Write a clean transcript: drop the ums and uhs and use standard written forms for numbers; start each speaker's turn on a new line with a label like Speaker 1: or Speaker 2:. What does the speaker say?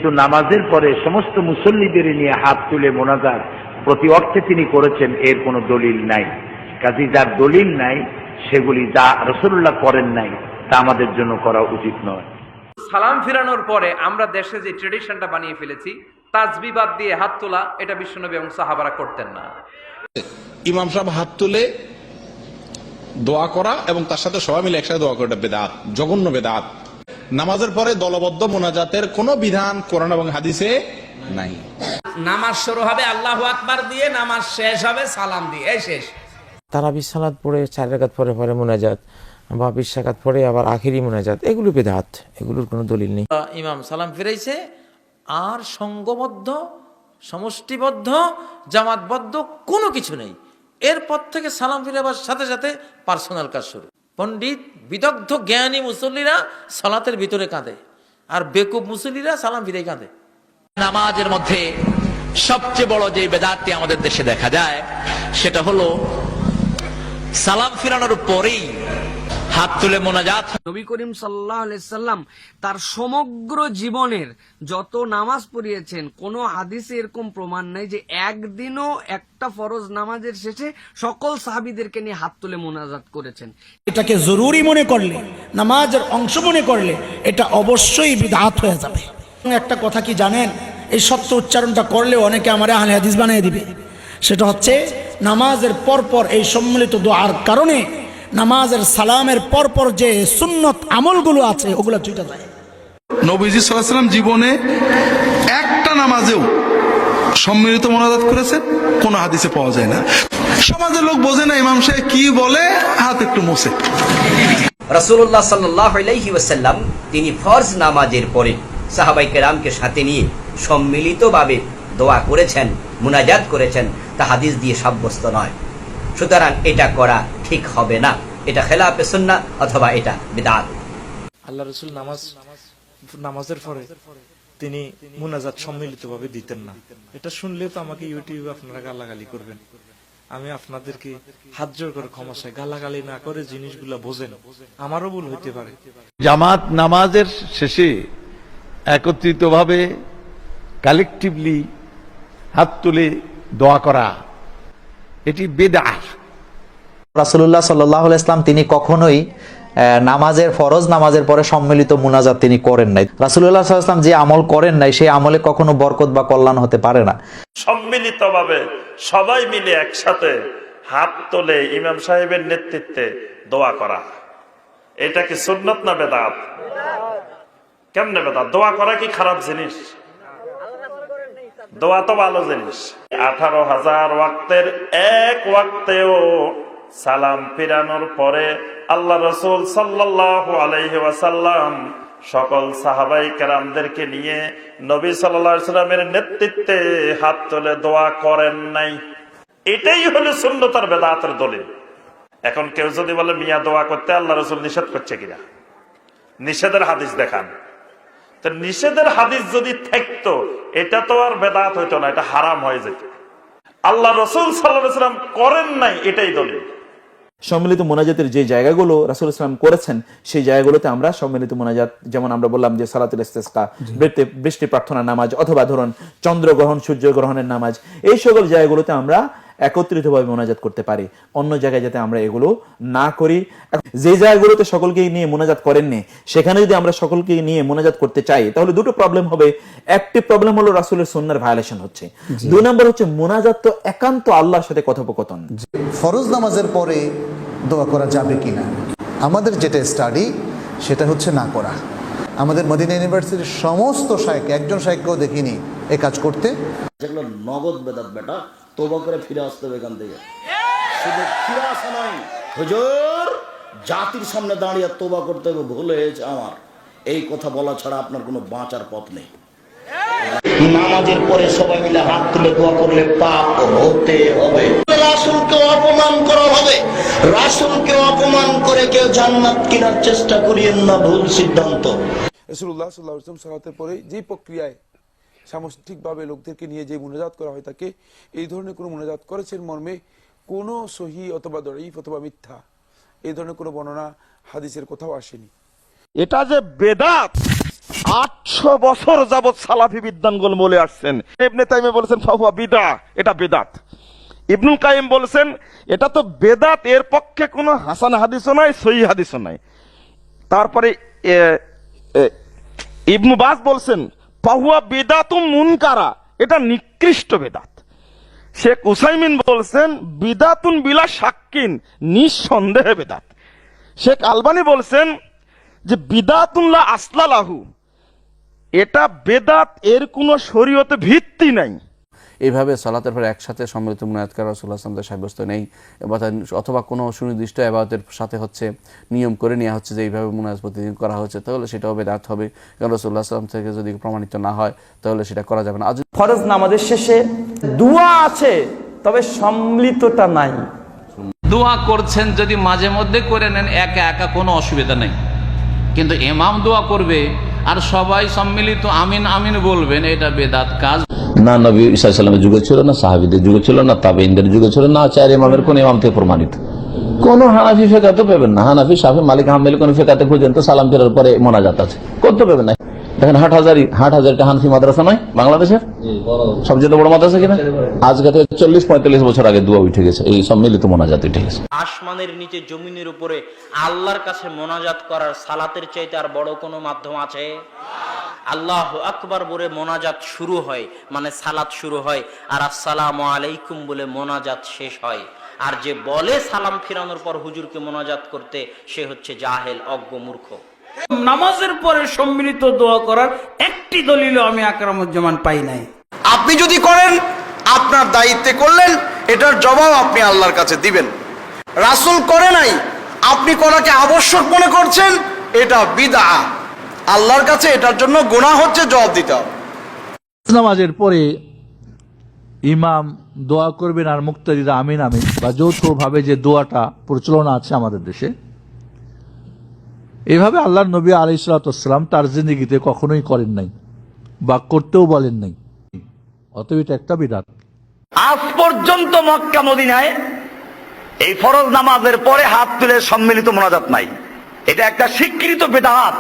Speaker 1: কিন্তু নামাজের পরে সমস্ত মুসল্লিদের নিয়ে হাত তুলে মোনাজাত প্রতি অর্থে তিনি করেছেন, এর কোনো দলিল নাই। কাজী যার দলিল নাই সেগুলি যা রাসূলুল্লাহ করেন নাই তা আমাদের জন্য করা উচিত নয়।
Speaker 2: সালাম ফিরানোর পরে আমরা দেশে যে ট্রেডিশনটা বানিয়ে ফেলেছি, তাসবিহ বাদ দিয়ে হাত তোলা, এটা বিশ্বনবী এবং সাহাবারা করতেন না।
Speaker 3: ইমাম সাহেব হাত তুলে দোয়া করা এবং তার সাথে সবাই মিলে একসাথে দোয়া করা, এটা বেদাত, জঘন্য বেদাত। নামাজের পরে দলবদ্ধ মোনাজাতের কোনো বিধান কোরআন এবং হাদিসে নাই।
Speaker 4: নামাজ শুরু হবে আল্লাহু আকবার দিয়ে, নামাজ শেষ হবে সালাম দিয়ে, এই শেষ।
Speaker 5: তারাবি সালাত পড়ে 4 রাকাত পরে পরে মোনাজাত বা 20 রাকাত পরে আবার আখিরি মোনাজাত, এগুলো বেদাত, এগুলোর কোনো দলিল নেই।
Speaker 4: ইমাম সালাম ফিরাইছে আর সংঘবদ্ধ, সমষ্টিবদ্ধ, জামাতবদ্ধ কোনো কিছু নেই। এরপর থেকে সালাম ফিরাবার সাথে সাথে পার্সোনাল কাজ শুরু। পণ্ডিত বিদগ্ধ জ্ঞানী মুসল্লিরা সালাতের ভিতরে কাঁদে, আর বেকুব মুসল্লিরা সালাম ফিরে কাঁদে।
Speaker 6: নামাজের মধ্যে সবচেয়ে বড় যে বেদাতটি আমাদের দেশে দেখা যায় সেটা হলো সালাম ফিরানোর পরেই হাত তুলে মোনাজাত।
Speaker 7: নবী করিম সাল্লাল্লাহু আলাইহি সাল্লাম তার সমগ্র জীবনের যত নামাজ পড়িয়েছেন, কোনো হাদিসে এরকম প্রমাণ নাই যে একদিনও একটা ফরজ নামাজের শেষে সকল সাহাবীদেরকে নিয়ে হাত তুলে মোনাজাত করেছেন।
Speaker 8: এটাকে জরুরি মনে করলে, নামাজের অংশ মনে করলে এটা অবশ্যই বিদআত হয়ে যাবে। একটা কথা কি জানেন, এই সত্য উচ্চারণটা করলে অনেকে আমারে আহলে হাদিস বানিয়ে দিবে। সেটা হচ্ছে নামাজের পরপর এই সম্মিলিত দোয়ার কারণে নামাজের সালামের পরপর যে সুন্নত আমলগুলো আছে ওগুলো ছুটে যায়।
Speaker 3: নবীজি সাল্লাল্লাহু আলাইহি ওয়াসাল্লাম জীবনে একটা নামাজেও সম্মিলিত মোনাজাত করেছেন কোন হাদিসে পাওয়া যায় না। সমাজের লোক বোঝে না ইমাম সাহেব কি বলে, হাত একটু মোছে।
Speaker 9: রাসূলুল্লাহ সাল্লাল্লাহু আলাইহি ওয়াসাল্লাম তিনি ফরজ নামাজের পরে সাহাবায়ে কেরামকে সাথে নিয়ে সম্মিলিতভাবে দোয়া করেছেন, মুনাজাত করেছেন, তা হাদিস দিয়ে সাব্যস্ত নয়। সুতরাং এটা করা ঠিক হবে না, এটা খেলাফে সুন্নাহ অথবা এটা বিদআত।
Speaker 10: আল্লাহ রাসূল নামাজের পরে তিনি মুনাজাত সম্মিলিতভাবে দিতেন না। এটা শুনলে তো আমাকে ইউটিউবে আপনারা গালাগালি করবেন। আমি আপনাদেরকে হাত জোড় করে ক্ষমা চাই, গালাগালি না করে জিনিসগুলো বোঝেন, আমারও ভুল হতে পারে।
Speaker 1: জামাত নামাজের শেষে একত্রিতভাবে কালেকটিভলি হাত তুলে দোয়া করা, এটি বেদাত।
Speaker 11: রাসূলুল্লাহ সাল্লাল্লাহু আলাইহি ওয়াসাল্লাম তিনি কখনোই নামাজের ফরজ নামাজের পরে সম্মিলিত মুনাজাত তিনি করেন নাই। রাসূলুল্লাহ সাল্লাল্লাহু আলাইহি ওয়াসাল্লাম যে আমল করেন নাই সেই আমলে কখনো বরকত বা কল্যাণ হতে পারে না।
Speaker 12: সম্মিলিতভাবে সবাই মিলে একসাথে হাত তুলে ইমাম সাহেবের নেতৃত্বে দোয়া করা, এটা কি সুন্নাত না বেদাত? কেমনে বেদাত? দোয়া করা কি খারাপ জিনিস? দোয়া তো ভালো জিনিস। 18,000 ওয়াক্তের এক ওয়াক্তেও সালাম ফিরানোর পরে আল্লাহ রাসূল সাল্লাল্লাহু আলাইহি ওয়াসাল্লাম সকল সাহাবায়ে কেরামদেরকে নিয়ে নবী সাল্লাল্লাহু আলাইহি ওয়াসাল্লামের নেতৃত্বে হাত তুলে দোয়া করেন নাই। এটাই হলো সুন্নাত আর বেদাতের দলিল। এখন কেউ যদি বলে মিয়া দোয়া করতে আল্লাহ রাসূল নিষেধ করছে কিনা, নিষেধের হাদিস দেখান। তো নিষেধের হাদিস যদি থাকতো এটা তো আর বেদাত হইতো না, এটা হারাম হয়ে যেত। আল্লাহ রাসূল সাল্লাল্লাহু আলাইহি ওয়াসাল্লাম করেন নাই, এটাই দলিল।
Speaker 13: সম্মিলিত মোনাজাতের যে জায়গাগুলো রাসূল সাল্লাল্লাহু আলাইহি ওয়াসাল্লাম করেছেন সেই জায়গাগুলোতে আমরা সম্মিলিত মোনাজাত, যেমন আমরা বললাম যে সালাতুল ইস্তিসকা, বৃষ্টি প্রার্থনা নামাজ, অথবা ধরুন চন্দ্রগ্রহণ সূর্য গ্রহণের নামাজ, এই সকল জায়গাগুলোতে আমরা একত্রিতভাবে মোনাজাত করতে পারি। অন্য জায়গায় যাতে আমরা এগুলো না করি। যে জায়গাগুলোতে সকলকে নিয়ে মোনাজাত করেননি সেখানে যদি আমরা সকলকে নিয়ে মোনাজাত করতে চাই তাহলে দুটো প্রবলেম হবে। একটি প্রবলেম হলো রাসূলের সুন্নাহর ভায়োলেশন হচ্ছে, দুই নম্বর হচ্ছে মোনাজাত তো একান্ত আল্লাহর সাথে কথোপকথন।
Speaker 14: ফরজ নামাজের পরে দোয়া করা যাবে কিনা, আমাদের যেটা স্টাডি সেটা হচ্ছে না করা। আমাদের মদিনা ইউনিভার্সিটির সমস্ত শাইখ, একজন শাইখকেও দেখিনি এই কাজ করতে।
Speaker 15: যেগুলো নগদ বেদাত বেটা, তওবা করে ফিরে আসতে হবে এখান থেকে। শুধু ফিরে আসা নয়, হুজুর জাতির সামনে দাঁড়িয়ে তওবা করতে হবে, ভুল হয়েছে আমার, এই কথা বলা ছাড়া আপনার কোনো বাঁচার পথ নেই।
Speaker 6: নামাজের পরে সবাই মিলে হাত তুলে দোয়া করলে পাপ হতে হবে। রাসূলকে অপমান করা হবে, রাসূলকে অপমান করে কেউ জান্নাত কেনার চেষ্টা করিয়েন না, ভুল সিদ্ধান্ত।
Speaker 16: রাসূলুল্লাহ সাল্লাল্লাহু আলাইহি ওয়াসাল্লাম সালাতের পরে যে প্রক্রিয়ায় সামষ্টিকভাবে লোকদেরকে নিয়ে যে মুনাজাত করা হয় তাকে এই ধরনের কোনো মুনাজাত করেছেন মর্মে কোনো সহি অথবা দঈফ অথবা মিথ্যা এই ধরনের কোনো বর্ণনা হাদিসের কোথাও আসেনি।
Speaker 17: এটা যে বেদাত
Speaker 12: 800 বছর যাবৎ সালাফি বিদ্বানগুলো বলে আসছেন। ইবনে তাইমিয়া বলেছেন ফাহুয়া বিদআ, এটা বেদাত। ইবনুল কাইয়িম বলেছেন এটা তো বেদাত, এর পক্ষে কোনো হাসান হাদিসও নাই, সহিহ হাদিসও নাই। তারপরে ইবনু বাজ বলছেন ফাহুয়া বিদাতুম মুনকারা, এটা নিকৃষ্ট বেদাত। শেখ উসাইমিন বলছেন বিদাতুন বিলা শাক্কিন, নিঃসন্দেহে বেদাত। শেখ আলবানী বলছেন যে বিদাতুন লা আসলা লাহু, এটা বেদাত, এর কোনো শরীয়তে ভিত্তি নাই।
Speaker 17: এইভাবে সালাতের পরে একসাথে সম্মিলিত মুনাজাত করা রাসূলুল্লাহ সাল্লাল্লাহু আলাইহি ওয়াসাল্লাম সাব্যস্ত নেই, অথবা কোনো সুনির্দিষ্ট ইবাদতের সাথে হচ্ছে নিয়ম করে নেওয়া হচ্ছে যে এইভাবে মুনাজাত প্রতিদিন করা হচ্ছে, তাহলে সেটাও বেদাত হবে। কারণ রাসূলুল্লাহ সাল্লাল্লাহু আলাইহি ওয়াসাল্লাম থেকে যদি প্রমাণিত না হয় তাহলে সেটা করা যাবে না। আজ
Speaker 13: ফরজ নামাজের শেষে দোয়া আছে, তবে সম্মিলিতটা নাই।
Speaker 4: দোয়া করছেন যদি মাঝে মধ্যে করে নেন একা একা কোনো অসুবিধা নেই, কিন্তু ইমাম দোয়া করবে আর সবাই সম্মিলিত আমিন আমিন বলবেন, এটা বেদাত কাজ।
Speaker 18: না নবী ঈসা আলাইহিস সালামের যুগে ছিল, না সাহাবীদের যুগে ছিল, না তাবেঈনদের যুগে ছিল, না চার ইমামের কোন ইমাম থেকে প্রমাণিত। কোন হানাফি ফিকাতে পাবেন না, হানাফি শাফি মালিক হাম্বলি কোন ফিকাতে খুঁজেন তো সালাম ফেরার পরে মোনাজাত আছে, করতে পাবেন না। দেখেন হাটহাজারিটা হানফি মাদ্রাসা নয় বাংলাদেশের সবচেয়ে বড় মাদ্রাসা কিনা? আজকে তো 40-45 বছর আগে দোয়া উঠে গেছে, এই সম্মিলিত মোনাজাত উঠে গেছে।
Speaker 19: আসমানের নিচে জমিনের উপরে আল্লাহর কাছে মোনাজাত করার সালাতের চাইতে আর বড় কোনো মাধ্যম আছে? আল্লাহু আকবার বলে মোনাজাত শুরু হয়, মানে সালাত শুরু হয়, আর আসসালামু আলাইকুম বলে মোনাজাত শেষ হয়। আর যে বলে সালাম ফিরানোর পর হুজুরকে মোনাজাত করতে, সে হচ্ছে জাহেল, অজ্ঞ, মূর্খ।
Speaker 7: নামাজের পরে সম্মিলিত দোয়া করার একটি দলিল আমি আকরামুজ্জামান পাই নাই।
Speaker 6: আপনি যদি করেন আপনার দায়িত্বে করলেন, এটার জবাব আপনি আল্লাহর কাছে দিবেন। রাসূল করে নাই, আপনি করাকে আবশ্যক মনে করছেন, এটা বিদআ। আল্লাহর কাছে এটার জন্য গুনাহ হচ্ছে, জবাব দিতে হবে।
Speaker 20: নামাজের পরে ইমাম দোয়া করবেন আর মুক্তাদিরা আমিন আমিন বা যৌথভাবে যে দোয়াটা প্রচলন আছে আমাদের দেশে, এভাবে আল্লাহর নবী আলাইহিস সালাতু ওয়াস সালাম তার জিন্দেগিতে কখনোই করেন নাই বা করতেও বলেন নাই, অতএব এটা একটা বিদআত।
Speaker 6: আজ পর্যন্ত মক্কা মদিনায় এই ফরজ নামাজের পরে হাত তুলে সম্মিলিত মোনাজাত নাই, এটা একটা স্বীকৃত বিদআত।